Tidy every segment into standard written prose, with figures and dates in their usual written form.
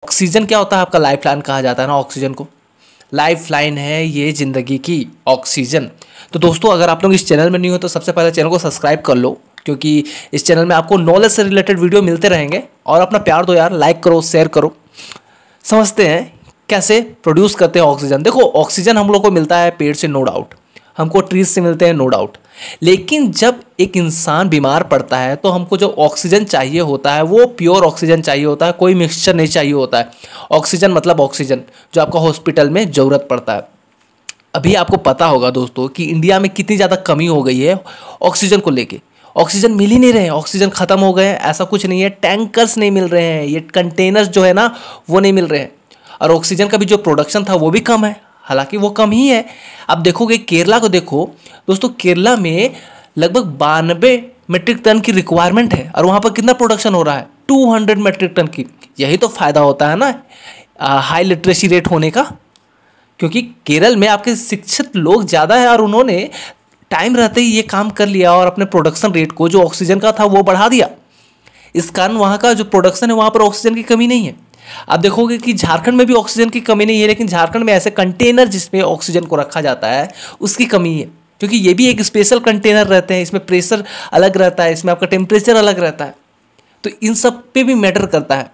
Oxygen क्या होता है? आपका लाइफ लाइन कहा जाता है ना ऑक्सीजन को। लाइफ लाइन है ये ज़िंदगी की, ऑक्सीजन। तो दोस्तों, अगर आप लोग इस चैनल में नहीं हो तो सबसे पहले चैनल को सब्सक्राइब कर लो, क्योंकि इस चैनल में आपको नॉलेज से रिलेटेड वीडियो मिलते रहेंगे। और अपना प्यार दो यार, लाइक करो, शेयर करो। समझते हैं कैसे प्रोड्यूस करते हैं ऑक्सीजन। देखो, ऑक्सीजन हम लोग को मिलता है पेड़ से, नो डाउट, हमको ट्रीज से मिलते हैं, नो डाउट। लेकिन जब एक इंसान बीमार पड़ता है तो हमको जो ऑक्सीजन चाहिए होता है वो प्योर ऑक्सीजन चाहिए होता है, कोई मिक्सचर नहीं चाहिए होता है। ऑक्सीजन मतलब ऑक्सीजन जो आपका हॉस्पिटल में ज़रूरत पड़ता है। अभी आपको पता होगा दोस्तों कि इंडिया में कितनी ज़्यादा कमी हो गई है ऑक्सीजन को लेके। ऑक्सीजन मिल ही नहीं रहे हैं, ऑक्सीजन ख़त्म हो गए हैं, ऐसा कुछ नहीं है। टैंकर्स नहीं मिल रहे हैं, ये कंटेनर्स जो है ना वो नहीं मिल रहे हैं। और ऑक्सीजन का भी जो प्रोडक्शन था वो भी कम है, हालांकि वो कम ही है। अब देखोगे केरला को, देखो दोस्तों, केरला में लगभग 92 मेट्रिक टन की रिक्वायरमेंट है और वहाँ पर कितना प्रोडक्शन हो रहा है? 200 मेट्रिक टन की। यही तो फ़ायदा होता है ना हाई लिटरेसी रेट होने का, क्योंकि केरल में आपके शिक्षित लोग ज़्यादा है और उन्होंने टाइम रहते ही ये काम कर लिया और अपने प्रोडक्शन रेट को जो ऑक्सीजन का था वो बढ़ा दिया। इस कारण वहाँ का जो प्रोडक्शन है वहाँ पर ऑक्सीजन की कमी नहीं है। आप देखोगे कि झारखंड में भी ऑक्सीजन की कमी नहीं है, लेकिन झारखंड में ऐसे कंटेनर जिसमें ऑक्सीजन को रखा जाता है उसकी कमी है, क्योंकि ये भी एक स्पेशल कंटेनर रहते हैं। इसमें प्रेशर अलग रहता है, इसमें आपका टेम्परेचर अलग रहता है, तो इन सब पे भी मैटर करता है।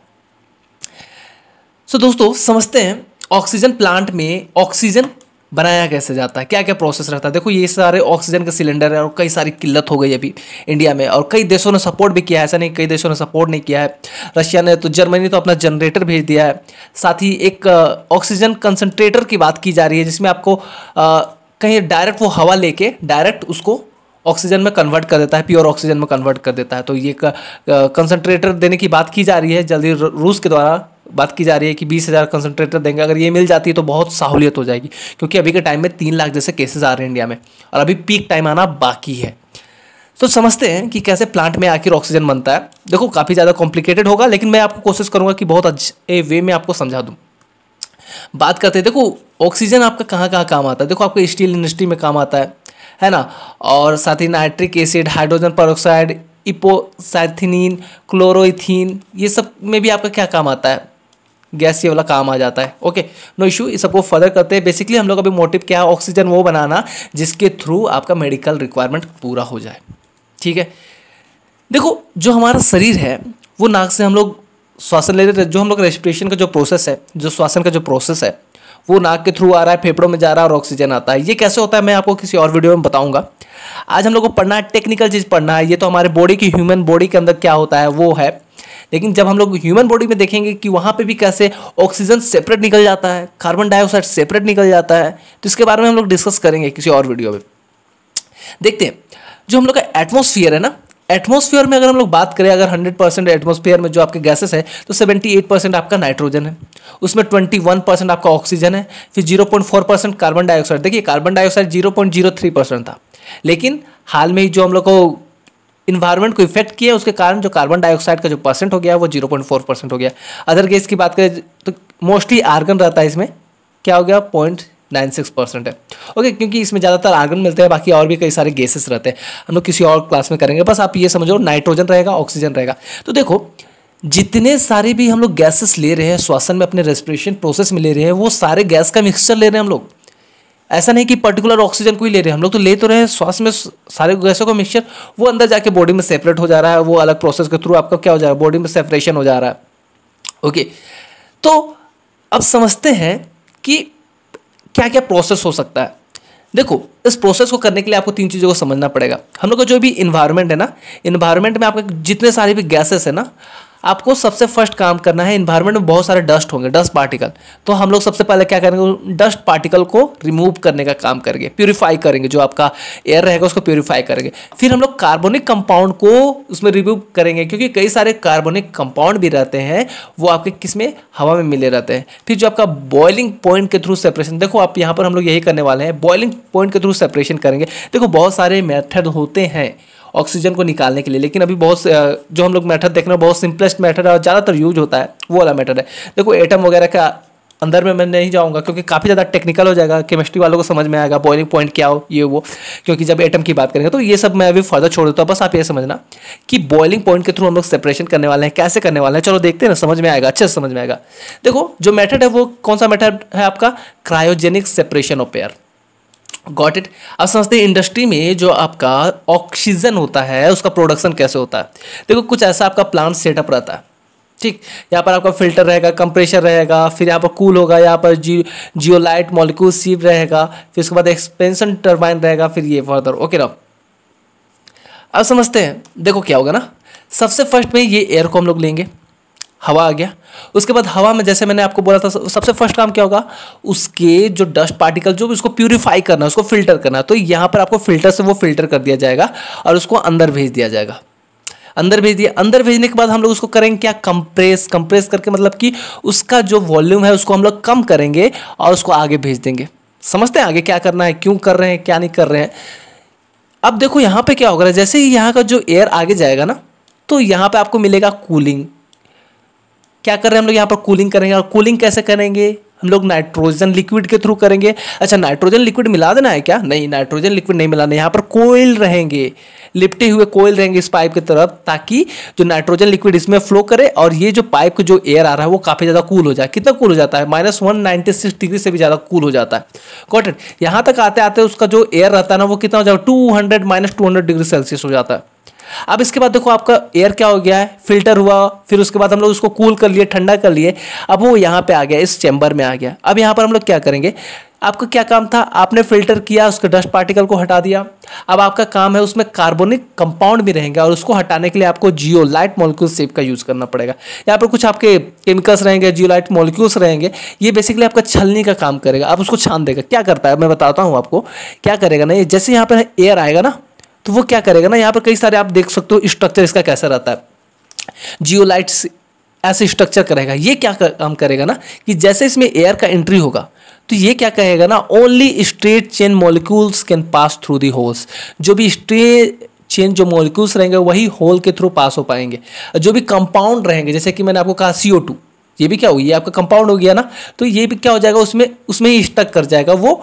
सो दोस्तों, समझते हैं ऑक्सीजन प्लांट में ऑक्सीजन बनाया कैसे जाता है, क्या क्या प्रोसेस रहता है। देखो, ये सारे ऑक्सीजन के सिलेंडर है और कई सारी किल्लत हो गई अभी इंडिया में, और कई देशों ने सपोर्ट भी किया है, ऐसा नहीं कई देशों ने सपोर्ट नहीं किया है। रशिया ने तो, जर्मनी तो अपना जनरेटर भेज दिया है। साथ ही एक ऑक्सीजन कंसनट्रेटर की बात की जा रही है, जिसमें आपको कहीं डायरेक्ट वो हवा लेके डायरेक्ट उसको ऑक्सीजन में कन्वर्ट कर देता है, प्योर ऑक्सीजन में कन्वर्ट कर देता है। तो ये कंसनट्रेटर देने की बात की जा रही है, जल्दी रूस के द्वारा बात की जा रही है कि 20,000 कंसनट्रेटर देंगे। अगर ये मिल जाती है तो बहुत सहूलियत हो जाएगी, क्योंकि अभी के टाइम में 3 लाख जैसे केसेस आ रहे हैं इंडिया में और अभी पीक टाइम आना बाकी है। तो समझते हैं कि कैसे प्लांट में आखिर ऑक्सीजन बनता है। देखो, काफ़ी ज़्यादा कॉम्प्लिकेटेड होगा, लेकिन मैं आपको कोशिश करूँगा कि बहुत अच्छे वे में आपको समझा दूँ। बात करते हैं, देखो ऑक्सीजन आपका कहाँ कहाँ काम आता है। देखो, आपको स्टील इंडस्ट्री में काम आता है ना, और साथ ही नाइट्रिक एसिड, हाइड्रोजन पेरोक्साइड, इपोसाइथिलीन, क्लोरोइथीन, ये सब में भी आपका क्या काम आता है? गैस ये वाला काम आ जाता है। ओके, नो इशू, इस सबको फर्दर करते हैं। बेसिकली हम लोग अभी मोटिव क्या है, ऑक्सीजन वो बनाना जिसके थ्रू आपका मेडिकल रिक्वायरमेंट पूरा हो जाए। ठीक है, देखो जो हमारा शरीर है वो नाक से हम लोग श्वासन ले रहे हैं, जो हम लोग रेस्पिरेशन का जो प्रोसेस है, जो श्वासन का जो प्रोसेस है वो नाक के थ्रू आ रहा है, फेफड़ों में जा रहा है और ऑक्सीजन आता है। ये कैसे होता है मैं आपको किसी और वीडियो में बताऊंगा। आज हम लोग को पढ़ना है, टेक्निकल चीज़ पढ़ना है। ये तो हमारे बॉडी की, ह्यूमन बॉडी के अंदर क्या होता है वो है, लेकिन जब हम लोग ह्यूमन बॉडी में देखेंगे कि वहाँ पे भी कैसे ऑक्सीजन सेपरेट निकल जाता है, कार्बन डाइऑक्साइड सेपरेट निकल जाता है, तो इसके बारे में हम लोग डिस्कस करेंगे किसी और वीडियो में। देखते हैं जो हम लोग का एटमॉस्फेयर है ना, एटमॉस्फेयर में अगर हम लोग बात करें, अगर 100% एटमॉस्फेयर में जो आपके गैसेस है तो 78% आपका नाइट्रोजन है, उसमें 21% आपका ऑक्सीजन है, फिर 0.4% कार्बन डाइऑक्साइड। देखिए, कार्बन डाइऑक्साइड 0.03% था, लेकिन हाल में ही जो हम लोग को इन्वायरमेंट को इफेक्ट किया उसके कारण जो कार्बन डाइऑक्साइड का जो परसेंट हो गया वो 0.4% हो गया। अदर गैस की बात करें तो मोस्टली आर्गन रहता है, इसमें क्या हो गया 0.96% है। ओके, क्योंकि इसमें ज़्यादातर आर्गन मिलते हैं, बाकी और भी कई सारे गैसेस रहते हैं, हम लोग किसी और क्लास में करेंगे। बस आप ये समझो, नाइट्रोजन रहेगा, ऑक्सीजन रहेगा। तो देखो, जितने सारे भी हम लोग गैसेस ले रहे हैं श्वसन में, अपने रेस्पिरेशन प्रोसेस में ले रहे हैं, वो सारे गैस का मिक्सचर ले रहे हैं हम लोग। ऐसा नहीं कि पर्टिकुलर ऑक्सीजन को ही ले रहे हैं, हम लोग तो ले तो रहे हैं श्वास में सारे गैसों का मिक्सचर, वो अंदर जाके बॉडी में सेपरेट हो जा रहा है, वो अलग प्रोसेस के थ्रू आपका क्या हो जा रहा है, बॉडी में सेपरेशन हो जा रहा है। ओके, तो अब समझते हैं कि क्या क्या प्रोसेस हो सकता है। देखो, इस प्रोसेस को करने के लिए आपको 3 चीज़ों को समझना पड़ेगा। हम लोग का जो भी इन्वायरमेंट है ना, इन्वायरमेंट में आपका जितने सारे भी गैसेस है ना, आपको सबसे फर्स्ट काम करना है, इन्वायरमेंट में बहुत सारे डस्ट होंगे, डस्ट पार्टिकल, तो हम लोग सबसे पहले क्या करेंगे, डस्ट पार्टिकल को रिमूव करने का काम करेंगे, प्यूरिफाई करेंगे, जो आपका एयर रहेगा उसको प्यूरिफाई करेंगे। फिर हम लोग कार्बोनिक कंपाउंड को उसमें रिमूव करेंगे, क्योंकि कई सारे कार्बोनिक कंपाउंड भी रहते हैं, वो आपके किस में, हवा में मिले रहते हैं। फिर जो आपका बॉइलिंग पॉइंट के थ्रू सेपरेशन, देखो आप यहाँ पर हम लोग यही करने वाले हैं, बॉइलिंग पॉइंट के थ्रू सेपरेशन करेंगे। देखो, बहुत सारे मेथड होते हैं ऑक्सीजन को निकालने के लिए, लेकिन अभी बहुत जो हम लोग मेथड देख रहे हैं बहुत सिंपलेस्ट मेथड है और ज़्यादातर यूज होता है वो वाला मेथड है। देखो, एटम वगैरह का अंदर में मैं नहीं जाऊंगा क्योंकि काफ़ी ज़्यादा टेक्निकल हो जाएगा, केमिस्ट्री वालों को समझ में आएगा बॉइलिंग पॉइंट क्या हो ये वो, क्योंकि जब एटम की बात करेंगे तो ये सब मैं अभी फर्दर छोड़ देता हूँ। बस आप ये समझना कि बॉइलिंग पॉइंट के थ्रू हम लोग सेपरेशन करने वाले हैं, कैसे करने वाले हैं चलो देखते हैं ना, समझ में आएगा, अच्छे से समझ में आएगा। देखो जो मेथड है वो कौन सा मेथड है आपका, cryogenic separation of air. Got it. अब समझते हैं इंडस्ट्री में जो आपका ऑक्सीजन होता है उसका प्रोडक्शन कैसे होता है। देखो कुछ ऐसा आपका प्लांट सेटअप रहता है, ठीक, यहाँ पर आपका फिल्टर रहेगा, कंप्रेशर रहेगा, फिर यहाँ पर कूल होगा, यहाँ पर जियोलाइट मॉलिक्यूल सीप रहेगा, फिर उसके बाद एक्सपेंशन टरबाइन रहेगा, फिर ये फर्दर। ओके ना, अब समझते हैं। देखो क्या होगा ना, सबसे फर्स्ट में ये एयर को हम लोग लेंगे, हवा आ गया। उसके बाद हवा में जैसे मैंने आपको बोला था सबसे फर्स्ट काम क्या होगा, उसके जो डस्ट पार्टिकल जो उसको प्यूरिफाई करना है, उसको फिल्टर करना है। तो यहाँ पर आपको फिल्टर से वो फिल्टर कर दिया जाएगा और उसको अंदर भेज दिया जाएगा। अंदर भेज दिया, अंदर भेजने के बाद हम लोग उसको करेंगे क्या, कंप्रेस करके, मतलब कि उसका जो वॉल्यूम है उसको हम लोग कम करेंगे और उसको आगे भेज देंगे। समझते हैं आगे क्या करना है, क्यों कर रहे हैं, क्या नहीं कर रहे हैं। अब देखो यहाँ पे क्या होगा, जैसे ही यहाँ का जो एयर आगे जाएगा ना तो यहाँ पे आपको मिलेगा कूलिंग। क्या कर रहे हैं हम लोग यहाँ पर, कूलिंग करेंगे। और कूलिंग कैसे करेंगे हम लोग, नाइट्रोजन लिक्विड के थ्रू करेंगे। अच्छा नाइट्रोजन लिक्विड मिला देना है क्या, नहीं नाइट्रोजन लिक्विड नहीं मिलाना, यहाँ पर कोयल रहेंगे, लिपटे हुए कोयल रहेंगे इस पाइप की तरफ, ताकि जो नाइट्रोजन लिक्विड इसमें फ्लो करे और ये जो पाइप का जो एयर आ रहा है वो काफ़ी ज़्यादा कूल हो जाए। कितना कूल हो जाता है, -196 डिग्री से भी ज़्यादा कूल हो जाता है। Got it. यहाँ तक आते आते उसका जो एयर रहता है ना वो कितना हो जाएगा, 200 डिग्री सेल्सियस हो जाता है। अब इसके बाद देखो आपका एयर क्या हो गया है, फिल्टर हुआ, फिर उसके बाद हम लोग उसको कूल कर लिए, ठंडा कर लिए। अब वो यहाँ पे आ गया, इस चैम्बर में आ गया। अब यहाँ पर हम लोग क्या करेंगे, आपका क्या काम था, आपने फिल्टर किया, उसके डस्ट पार्टिकल को हटा दिया। अब आपका काम है उसमें कार्बोनिक कंपाउंड भी रहेंगे और उसको हटाने के लिए आपको जियोलाइट मॉलिक्यूल शेप का यूज करना पड़ेगा। यहाँ पर कुछ आपके केमिकल्स रहेंगे, जियोलाइट मॉलिक्यूल्स रहेंगे, ये बेसिकली आपका छलनी का काम करेगा। आप उसको छान देगा। क्या करता है मैं बताता हूँ आपको क्या करेगा ना, ये जैसे यहाँ पर एयर आएगा ना तो वो क्या करेगा ना, यहाँ पर कई सारे आप देख सकते हो स्ट्रक्चर इसका कैसा रहता है, जियोलाइट्स ऐसे स्ट्रक्चर करेगा। ये क्या काम करेगा ना कि जैसे इसमें एयर का एंट्री होगा तो ये क्या कहेगा ना, only straight chain molecules can pass through the holes. जो भी स्ट्रेट चेन जो मॉलिक्यूल्स रहेंगे वही होल के थ्रू पास हो पाएंगे। जो भी कंपाउंड रहेंगे, जैसे कि मैंने आपको कहा CO2, ये भी क्या हो, ये आपका कंपाउंड हो गया ना, तो ये भी क्या हो जाएगा, उसमें ही स्टक कर जाएगा, वो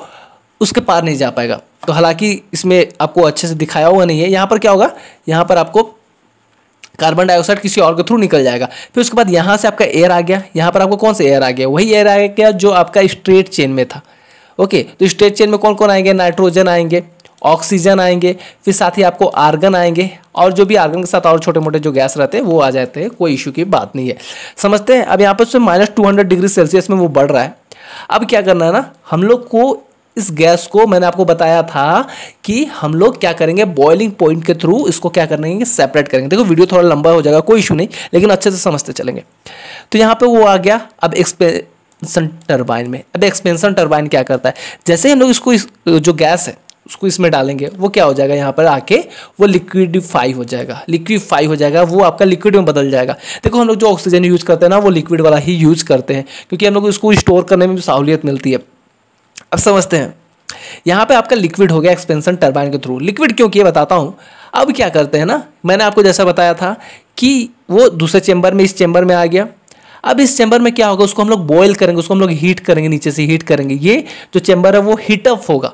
उसके पार नहीं जा पाएगा। तो हालांकि इसमें आपको अच्छे से दिखाया हुआ नहीं है। यहाँ पर क्या होगा, यहाँ पर आपको कार्बन डाइऑक्साइड किसी और के थ्रू निकल जाएगा। फिर उसके बाद यहाँ से आपका एयर आ गया, यहाँ पर आपको कौन सा एयर आ गया, वही एयर आ गया जो आपका स्ट्रेट चेन में था। ओके, तो स्ट्रेट चेन में कौन कौन आएंगे, नाइट्रोजन आएंगे, ऑक्सीजन आएंगे, फिर साथ ही आपको आर्गन आएंगे, और जो भी आर्गन के साथ और छोटे मोटे जो गैस रहते हैं वो आ जाते हैं, कोई इशू की बात नहीं है। समझते हैं। अब यहाँ पर -200 डिग्री सेल्सियस में वो बढ़ रहा है। अब क्या करना है ना, हम लोग को इस गैस को, मैंने आपको बताया था कि हम लोग क्या करेंगे, बॉइलिंग पॉइंट के थ्रू इसको क्या करेंगे, सेपरेट करेंगे। देखो वीडियो थोड़ा लंबा हो जाएगा, कोई इशू नहीं, लेकिन अच्छे से समझते चलेंगे। तो यहाँ पे वो आ गया। अब एक्सपेंशन टरबाइन में, अब एक्सपेंशन टरबाइन क्या करता है, जैसे हम लोग इसको जो गैस है उसको इसमें डालेंगे, वो क्या हो जाएगा, यहाँ पर आके वो लिक्विडिफाई हो जाएगा, वो आपका लिक्विड में बदल जाएगा। देखो हम लोग जो ऑक्सीजन यूज करते हैं ना वो लिक्विड वाला ही यूज करते हैं, क्योंकि हम लोग इसको स्टोर करने में भी सहूलियत मिलती है। अब समझते हैं, यहाँ पे आपका लिक्विड हो गया एक्सपेंशन टरबाइन के थ्रू। लिक्विड क्यों किया बताता हूँ। अब क्या करते हैं ना, मैंने आपको जैसा बताया था कि वो दूसरे चेंबर में, इस चेंबर में आ गया। अब इस चेंबर में क्या होगा, उसको हम लोग बॉयल करेंगे, उसको हम लोग हीट करेंगे, नीचे से हीट करेंगे। ये जो चेंबर है वो हीटअप होगा।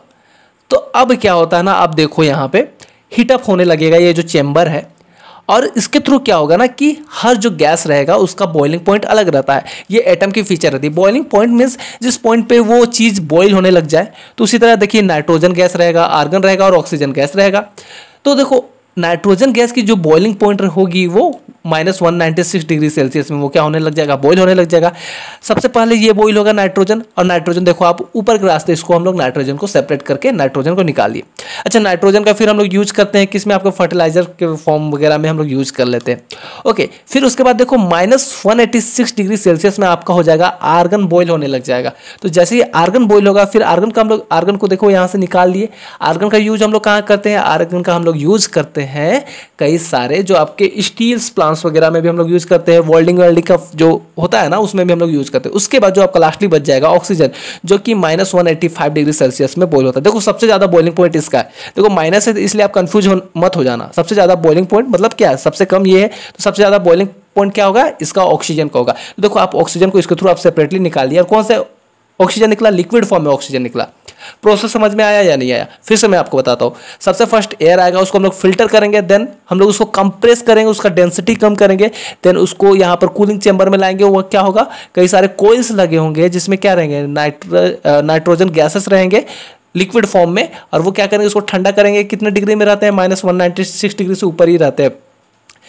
तो अब क्या होता है ना, आप देखो यहाँ पे हीटअप होने लगेगा ये जो चेंबर है, और इसके थ्रू क्या होगा ना कि हर जो गैस रहेगा उसका बॉइलिंग पॉइंट अलग रहता है। ये एटम की फीचर रहती है। बॉइलिंग पॉइंट मीन्स जिस पॉइंट पे वो चीज़ बॉइल होने लग जाए। तो उसी तरह देखिए नाइट्रोजन गैस रहेगा, आर्गन रहेगा और ऑक्सीजन गैस रहेगा। तो देखो नाइट्रोजन गैस की जो बॉइलिंग पॉइंट होगी वो -196 डिग्री सेल्सियस में वो क्या होने लग जाएगा, बॉईल होने लग जाएगा। सबसे पहले ये बॉईल होगा नाइट्रोजन, और नाइट्रोजन देखो आप ऊपर के रास्ते, इसको हम लोग नाइट्रोजन को सेपरेट करके नाइट्रोजन को निकालिए। अच्छा, नाइट्रोजन का फिर हम लोग यूज करते हैं किसमें, आपको फर्टिलाइजर के फॉर्म वगैरह में हम लोग यूज कर लेते हैं। ओके, फिर उसके बाद देखो -186 डिग्री सेल्सियस में आपका हो जाएगा आर्गन बॉईल होने लग जाएगा। तो जैसे ही आर्गन बॉईल होगा, फिर आर्गन का हम लोग, आर्गन को देखो यहाँ से निकाल लिए। आर्गन का यूज हम लोग कहाँ करते हैं, आर्गन का हम लोग यूज करते हैं कई सारे, जो आपके स्टील्स प्लांट्स वगैरह में भी हम लोग यूज़ करते हैं, वेल्डिंग का जो होता है ना उसमें भी हम लोग यूज़ करते हैं। उसके बाद जो आपका लास्टली बच जाएगा ऑक्सीजन, जो कि -185 डिग्री सेल्सियस में बॉयल होता है। देखो सबसे ज़्यादा बॉइलिंग पॉइंट इसका है, देखो माइनस है इसलिए आप कन्फ्यूज मत हो जाना। सबसे ज़्यादा बॉइलिंग पॉइंट मतलब क्या है, सबसे कम ये है, तो सबसे ज़्यादा बॉइलिंग पॉइंट क्या होगा, इसका ऑक्सीजन का होगा। तो देखो आप ऑक्सीजन को इसके थ्रू आप सेपरेटली निकाल दिया, और कौन सा ऑक्सीजन निकला, लिक्विड फॉर्म में ऑक्सीजन निकला। प्रोसेस समझ में आया या नहीं आया, फिर से मैं आपको बताता हूँ। सबसे फर्स्ट एयर आएगा, उसको हम लोग फिल्टर करेंगे, देन हम लोग उसको कंप्रेस करेंगे, उसका डेंसिटी कम करेंगे, देन उसको यहाँ पर कूलिंग चैम्बर में लाएंगे। वो क्या होगा, कई सारे कोइल्स लगे होंगे जिसमें क्या रहेंगे, नाइट्रोजन गैसेस रहेंगे लिक्विड फॉर्म में, और वो क्या करेंगे, उसको ठंडा करेंगे। कितने डिग्री में रहते हैं, -196 डिग्री से ऊपर ही रहते हैं।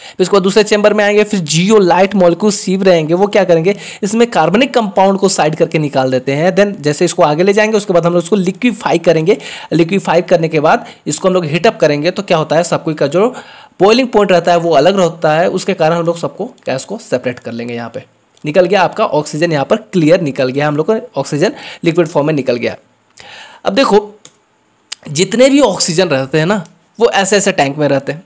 फिर इसको दूसरे चैम्बर में आएंगे, फिर जियोलाइट मॉलिक्यूल सीव रहेंगे, वो क्या करेंगे, इसमें कार्बनिक कंपाउंड को साइड करके निकाल देते हैं। देन जैसे इसको आगे ले जाएंगे, उसके बाद हम लोग इसको लिक्विफाई करेंगे। लिक्विफाई करने के बाद इसको हम लोग हीटअप करेंगे, तो क्या होता है, सब कोई का जो बॉइलिंग पॉइंट रहता है वो अलग रहता है, उसके कारण हम लोग सबको गैस को सेपरेट कर लेंगे। यहाँ पे निकल गया आपका ऑक्सीजन, यहाँ पर क्लियर निकल गया, हम लोग को ऑक्सीजन लिक्विड फॉर्म में निकल गया। अब देखो जितने भी ऑक्सीजन रहते हैं ना, वो ऐसे ऐसे टैंक में रहते हैं,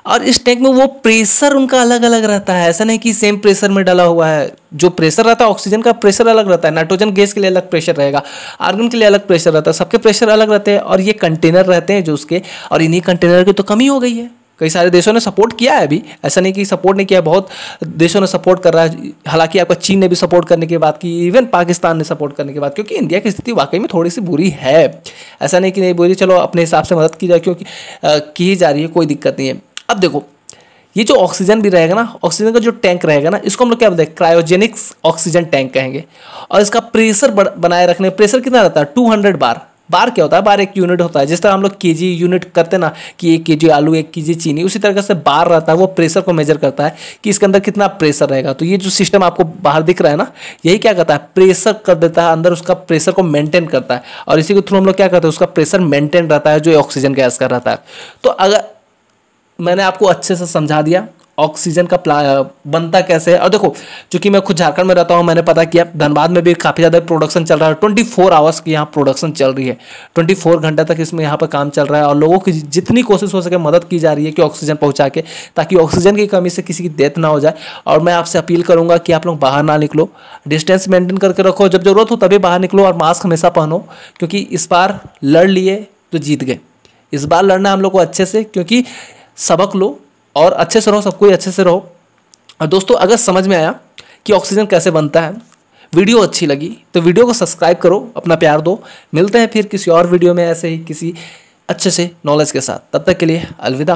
और इस टैंक में वो प्रेशर उनका अलग अलग रहता है। ऐसा नहीं कि सेम प्रेशर में डाला हुआ है। जो प्रेशर रहता है ऑक्सीजन का, प्रेशर अलग रहता है। नाइट्रोजन गैस के लिए अलग प्रेशर रहेगा, आर्गन के लिए अलग प्रेशर रहता है, सबके प्रेशर अलग रहते हैं। और ये कंटेनर रहते हैं जो उसके, और इन्हीं कंटेनर की तो कमी हो गई है। कई सारे देशों ने सपोर्ट किया है अभी, ऐसा नहीं कि सपोर्ट नहीं किया, बहुत देशों ने सपोर्ट कर रहा है। हालांकि आपका चीन ने भी सपोर्ट करने की बात की, इवन पाकिस्तान ने सपोर्ट करने की बात, क्योंकि इंडिया की स्थिति वाकई में थोड़ी सी बुरी है। ऐसा नहीं कि नहीं बुरी, चलो अपने हिसाब से मदद की जाए, क्योंकि की ही जा रही है, कोई दिक्कत नहीं है। अब देखो ये जो ऑक्सीजन भी रहेगा ना, ऑक्सीजन का जो टैंक रहेगा ना, इसको हम लोग क्या बोलते हैं, क्रायोजेनिक ऑक्सीजन टैंक कहेंगे। और इसका प्रेशर बनाए रखने, प्रेशर कितना रहता है, 200 बार। बार क्या होता है, बार एक यूनिट होता है। जिस तरह हम लोग केजी यूनिट करते हैं ना, कि 1 केजी आलू 1 केजी चीनी, उसी तरह से बार रहता है, वो प्रेशर को मेजर करता है कि इसके अंदर कितना प्रेशर रहेगा। तो ये जो सिस्टम आपको बाहर दिख रहा है ना, यही क्या करता है, प्रेशर कर देता है अंदर, उसका प्रेशर को मेंटेन करता है। और इसी के थ्रू हम लोग क्या करते हैं, उसका प्रेशर मेंटेन रहता है, जो ऑक्सीजन गैस का रहता है। तो अगर मैंने आपको अच्छे से समझा दिया ऑक्सीजन का बनता कैसे है। और देखो चूंकि मैं खुद झारखंड में रहता हूँ, मैंने पता किया धनबाद में भी काफ़ी ज़्यादा प्रोडक्शन चल रहा है। 24 आवर्स की यहाँ प्रोडक्शन चल रही है, 24 घंटे तक इसमें यहाँ पर काम चल रहा है। और लोगों की जितनी कोशिश हो सके मदद की जा रही है कि ऑक्सीजन पहुँचा के, ताकि ऑक्सीजन की कमी से किसी की डेथ ना हो जाए। और मैं आपसे अपील करूँगा कि आप लोग बाहर ना निकलो, डिस्टेंस मेंटेन करके रखो, जब जरूरत हो तभी बाहर निकलो, और मास्क हमेशा पहनो। क्योंकि इस बार लड़ लिए तो जीत गए, इस बार लड़ना हम लोग को अच्छे से, क्योंकि सबक लो और अच्छे से रहो, सब कोई अच्छे से रहो। और दोस्तों अगर समझ में आया कि ऑक्सीजन कैसे बनता है, वीडियो अच्छी लगी तो वीडियो को सब्सक्राइब करो, अपना प्यार दो। मिलते हैं फिर किसी और वीडियो में ऐसे ही किसी अच्छे से नॉलेज के साथ। तब तक के लिए अलविदा।